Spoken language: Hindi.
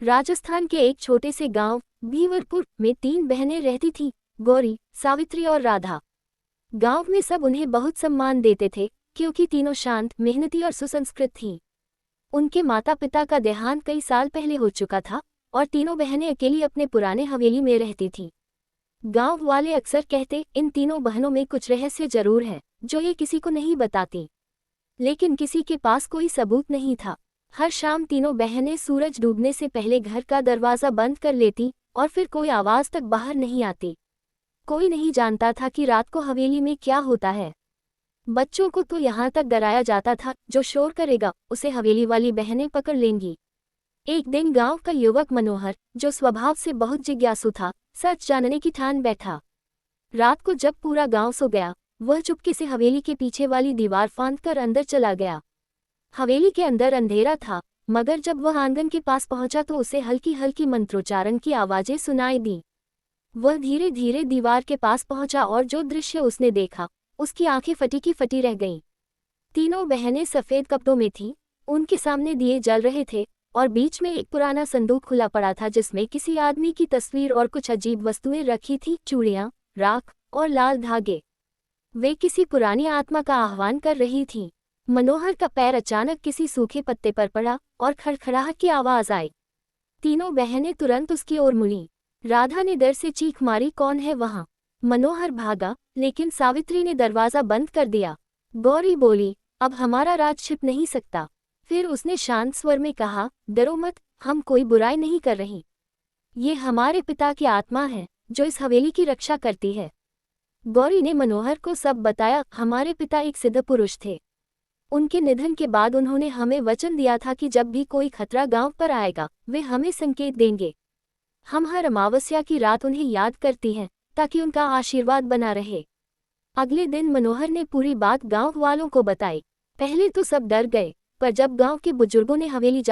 राजस्थान के एक छोटे से गांव भीवरपुर में 3 बहनें रहती थीं, गौरी, सावित्री और राधा। गांव में सब उन्हें बहुत सम्मान देते थे क्योंकि तीनों शांत, मेहनती और सुसंस्कृत थीं। उनके माता पिता का देहांत कई साल पहले हो चुका था और तीनों बहनें अकेली अपने पुराने हवेली में रहती थीं। गांव वाले अक्सर कहते, इन तीनों बहनों में कुछ रहस्य जरूर है जो ये किसी को नहीं बताती। लेकिन किसी के पास कोई सबूत नहीं था। हर शाम तीनों बहनें सूरज डूबने से पहले घर का दरवाजा बंद कर लेती और फिर कोई आवाज तक बाहर नहीं आती। कोई नहीं जानता था कि रात को हवेली में क्या होता है। बच्चों को तो यहाँ तक डराया जाता था, जो शोर करेगा उसे हवेली वाली बहनें पकड़ लेंगी। एक दिन गांव का युवक मनोहर, जो स्वभाव से बहुत जिज्ञासु था, सच जानने की ठान बैठा। रात को जब पूरा गांव सो गया, वह चुपके से हवेली के पीछे वाली दीवार फांदकर अंदर चला गया। हवेली के अंदर अंधेरा था, मगर जब वह आंगन के पास पहुंचा तो उसे हल्की हल्की मंत्रोच्चारण की आवाजें सुनाई दी। वह धीरे धीरे दीवार के पास पहुंचा और जो दृश्य उसने देखा, उसकी आंखें फटी की फटी रह गईं। तीनों बहनें सफेद कपड़ों में थीं, उनके सामने दिए जल रहे थे और बीच में एक पुराना संदूक खुला पड़ा था जिसमें किसी आदमी की तस्वीर और कुछ अजीब वस्तुएं रखी थीं, चूड़ियां, राख और लाल धागे। वे किसी पुरानी आत्मा का आह्वान कर रही थीं। मनोहर का पैर अचानक किसी सूखे पत्ते पर पड़ा और खड़खड़ाहट की आवाज आई। तीनों बहनें तुरंत उसकी ओर मुड़ीं। राधा ने डर से चीख मारी, कौन है वहां? मनोहर भागा, लेकिन सावित्री ने दरवाजा बंद कर दिया। गौरी बोली, अब हमारा राज छिप नहीं सकता। फिर उसने शांत स्वर में कहा, डरो मत, हम कोई बुराई नहीं कर रही। ये हमारे पिता की आत्मा है जो इस हवेली की रक्षा करती है। गौरी ने मनोहर को सब बताया। हमारे पिता एक सिद्ध पुरुष थे। उनके निधन के बाद उन्होंने हमें वचन दिया था कि जब भी कोई खतरा गांव पर आएगा, वे हमें संकेत देंगे। हम हर अमावस्या की रात उन्हें याद करती हैं ताकि उनका आशीर्वाद बना रहे। अगले दिन मनोहर ने पूरी बात गांव वालों को बताई। पहले तो सब डर गए, पर जब गांव के बुजुर्गों ने हवेली